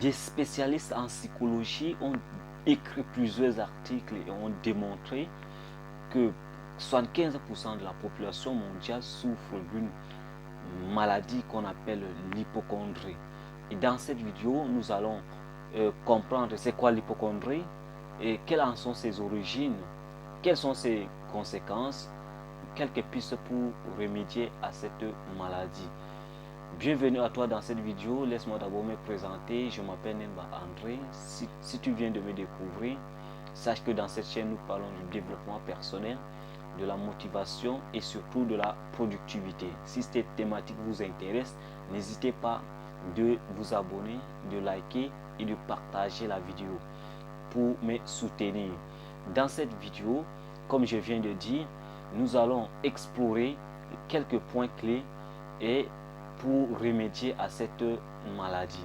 Des spécialistes en psychologie ont écrit plusieurs articles et ont démontré que 75% de la population mondiale souffre d'une maladie qu'on appelle l'hypocondrie. Et dans cette vidéo, nous allons comprendre c'est quoi l'hypocondrie et quelles en sont ses origines, quelles sont ses conséquences, quelques pistes pour remédier à cette maladie. Bienvenue à toi dans cette vidéo. Laisse-moi d'abord me présenter. Je m'appelle Nemba André. Si tu viens de me découvrir, sache que dans cette chaîne, nous parlons du développement personnel, de la motivation et surtout de la productivité. Si cette thématique vous intéresse, n'hésitez pas de vous abonner, de liker et de partager la vidéo pour me soutenir. Dans cette vidéo, comme je viens de dire, nous allons explorer quelques points clés et pour remédier à cette maladie.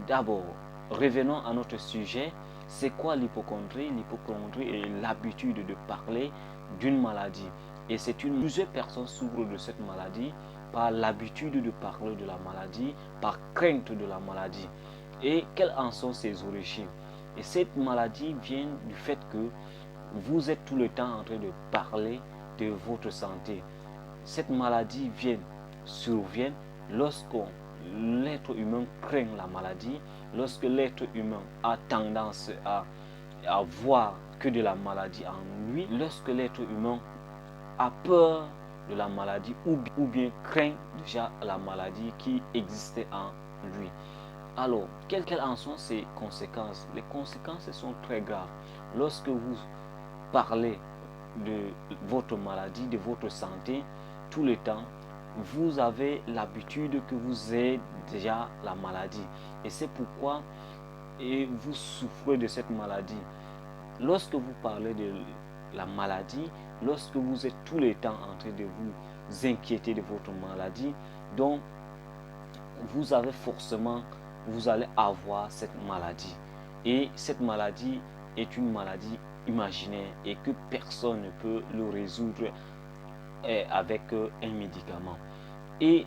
D'abord, revenons à notre sujet. C'est quoi l'hypocondrie? L'hypocondrie est l'habitude de parler d'une maladie. Et plusieurs personnes souffrent de cette maladie par l'habitude de parler de la maladie, par crainte de la maladie. Et quelles en sont ses origines? Et cette maladie vient du fait que vous êtes tout le temps en train de parler de votre santé. Cette maladie survient lorsque l'être humain craint la maladie, lorsque l'être humain a tendance à voir que de la maladie en lui, lorsque l'être humain a peur de la maladie ou bien craint déjà la maladie qui existait en lui. Alors, quelles en sont ses conséquences? Les conséquences sont très graves. Lorsque vous parlez de votre maladie, de votre santé, tout le temps, vous avez l'habitude que vous ayez déjà la maladie. Et c'est pourquoi vous souffrez de cette maladie. Lorsque vous parlez de la maladie, lorsque vous êtes tout le temps en train de vous inquiéter de votre maladie, donc vous allez avoir cette maladie. Et cette maladie est une maladie imaginaire et que personne ne peut le résoudre avec un médicament. Et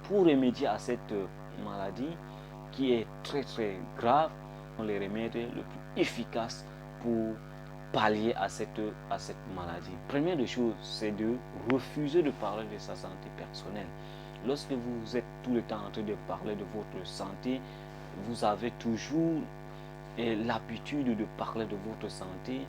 pour remédier à cette maladie qui est très très grave, les remèdes les plus efficaces pour pallier à cette maladie. Première des choses, c'est de refuser de parler de sa santé personnelle. Lorsque vous êtes tout le temps en train de parler de votre santé, vous avez toujours l'habitude de parler de votre santé,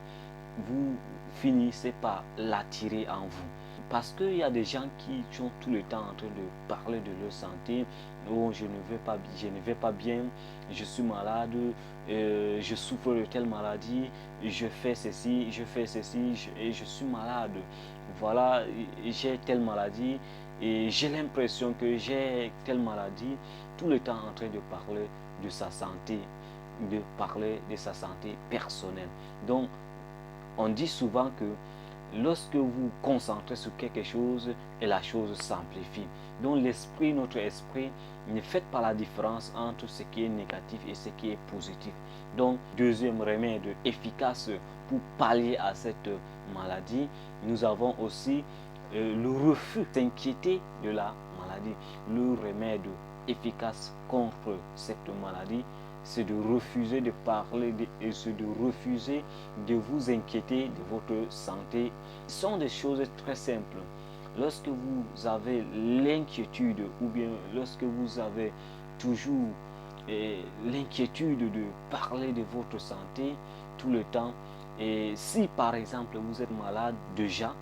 vous finissez par l'attirer en vous. Parce qu'il y a des gens qui sont tout le temps en train de parler de leur santé. Oh, je ne vais pas bien, je suis malade, je souffre de telle maladie, je fais ceci, et je suis malade. Voilà, j'ai telle maladie et j'ai l'impression que j'ai telle maladie, tout le temps en train de parler de sa santé, de parler de sa santé personnelle. Donc, on dit souvent que lorsque vous vous concentrez sur quelque chose, et la chose s'amplifie. Donc notre esprit, ne fait pas la différence entre ce qui est négatif et ce qui est positif. Donc, deuxième remède efficace pour pallier à cette maladie, nous avons aussi le refus d'inquiéter de la maladie. Le remède efficace contre cette maladie, c'est de refuser de parler et c'est de refuser de vous inquiéter de votre santé. Ce sont des choses très simples. Lorsque vous avez l'inquiétude ou bien lorsque vous avez toujours l'inquiétude de parler de votre santé tout le temps, et si par exemple vous êtes malade déjà,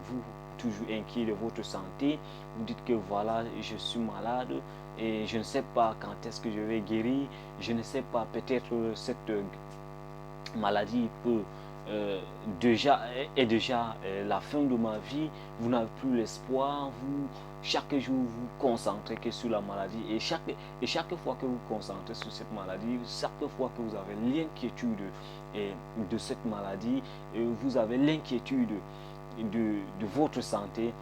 vous toujours inquiet de votre santé, vous dites que voilà, je suis malade et je ne sais pas quand est-ce que je vais guérir, je ne sais pas, peut-être cette maladie peut déjà la fin de ma vie, vous n'avez plus l'espoir, vous chaque jour vous concentrez que sur la maladie et chaque fois que vous vous concentrez sur cette maladie, chaque fois que vous avez l'inquiétude de cette maladie, vous avez l'inquiétude de votre santé,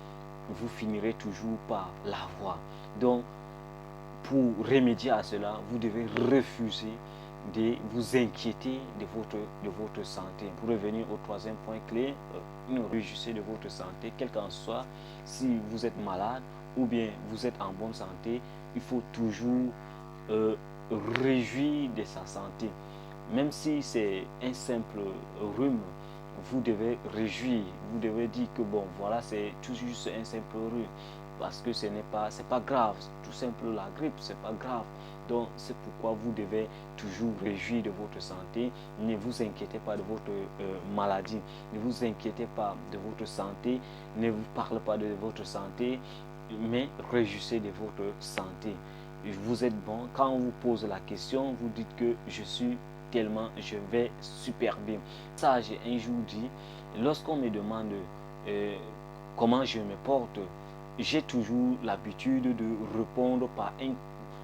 vous finirez toujours par l'avoir. Donc, pour remédier à cela, vous devez refuser de vous inquiéter de votre santé. Pour revenir au troisième point clé, réjouissez de votre santé, quel qu'en soit, si vous êtes malade ou bien vous êtes en bonne santé, il faut toujours réjouir de sa santé. Même si c'est un simple rhume, vous devez réjouir, vous devez dire que bon, voilà, c'est tout juste un simple rhume, parce que c'est pas grave, tout simple la grippe, c'est pas grave. Donc c'est pourquoi vous devez toujours réjouir de votre santé. Ne vous inquiétez pas de votre maladie, ne vous inquiétez pas de votre santé, ne vous parlez pas de votre santé, mais réjouissez de votre santé. Vous êtes bon. Quand on vous pose la question, vous dites que je suis tellement, je vais super bien. Ça, j'ai un jour dit, lorsqu'on me demande comment je me porte, j'ai toujours l'habitude de répondre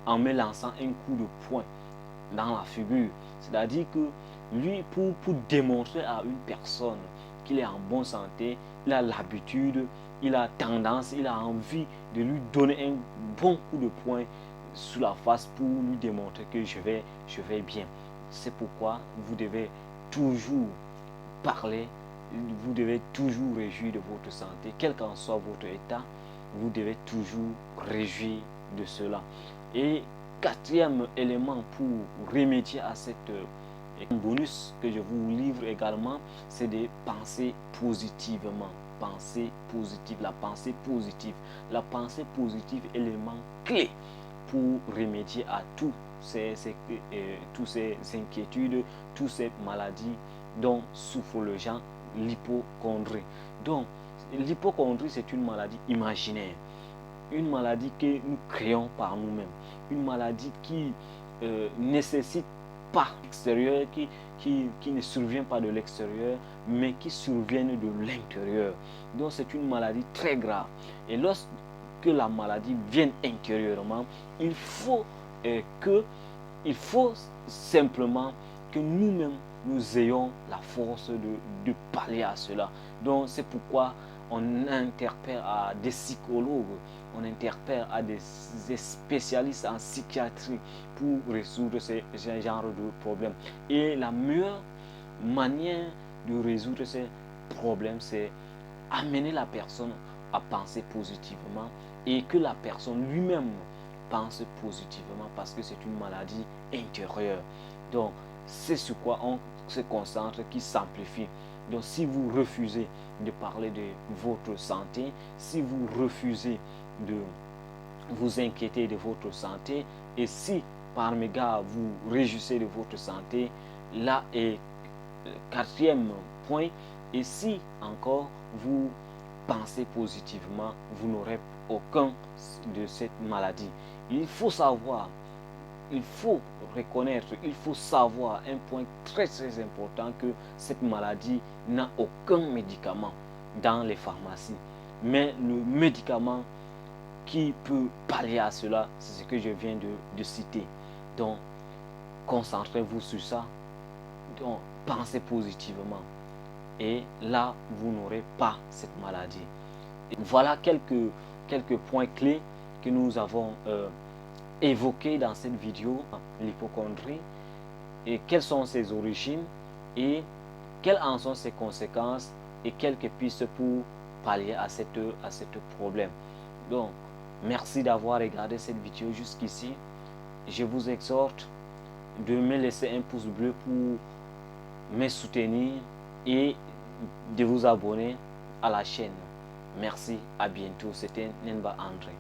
en me lançant un coup de poing dans la figure. C'est-à-dire que lui, pour démontrer à une personne qu'il est en bonne santé, il a l'habitude, il a tendance, il a envie de lui donner un bon coup de poing sur la face pour lui démontrer que je vais bien. C'est pourquoi vous devez toujours parler, vous devez toujours réjouir de votre santé, quel qu'en soit votre état, vous devez toujours réjouir de cela. Et quatrième élément pour remédier à cette bonus que je vous livre également, c'est de penser positivement. Penser positive, la pensée positive. La pensée positive est l'élément clé pour remédier à toutes ces inquiétudes, toutes ces maladies dont souffrent les gens, l'hypocondrie. Donc, l'hypocondrie, c'est une maladie imaginaire, une maladie que nous créons par nous-mêmes, une maladie qui nécessite pas l'extérieur, qui ne survient pas de l'extérieur, mais qui survient de l'intérieur. Donc c'est une maladie très grave. Et lorsque la maladie vient intérieurement, il faut simplement que nous-mêmes nous ayons la force de pallier à cela. Donc c'est pourquoi on interpelle à des psychologues, on interpelle à des spécialistes en psychiatrie pour résoudre ce genre de problèmes. Et la meilleure manière de résoudre ces problèmes, c'est amener la personne à penser positivement et que la personne lui-même pense positivement, parce que c'est une maladie intérieure. Donc, c'est sur quoi on se concentre qui s'amplifie. Donc, si vous refusez de parler de votre santé, si vous refusez de vous inquiéter de votre santé, et si par mégarde vous réjouissez de votre santé, là est le quatrième point. Et si encore vous pensez positivement, vous n'aurez aucun de cette maladie. Il faut savoir, il faut reconnaître, il faut savoir un point très très important, que cette maladie n'a aucun médicament dans les pharmacies. Mais le médicament qui peut pallier à cela, c'est ce que je viens de citer. Donc, concentrez-vous sur ça. Donc, pensez positivement. Et là, vous n'aurez pas cette maladie. Et voilà quelques points clés que nous avons évoqués dans cette vidéo, l'hypocondrie, et quelles sont ses origines, et quelles en sont ses conséquences, et quelques pistes pour pallier à ce problème. Donc, merci d'avoir regardé cette vidéo jusqu'ici. Je vous exhorte de me laisser un pouce bleu pour me soutenir et de vous abonner à la chaîne. Merci, à bientôt. C'était Nenba André.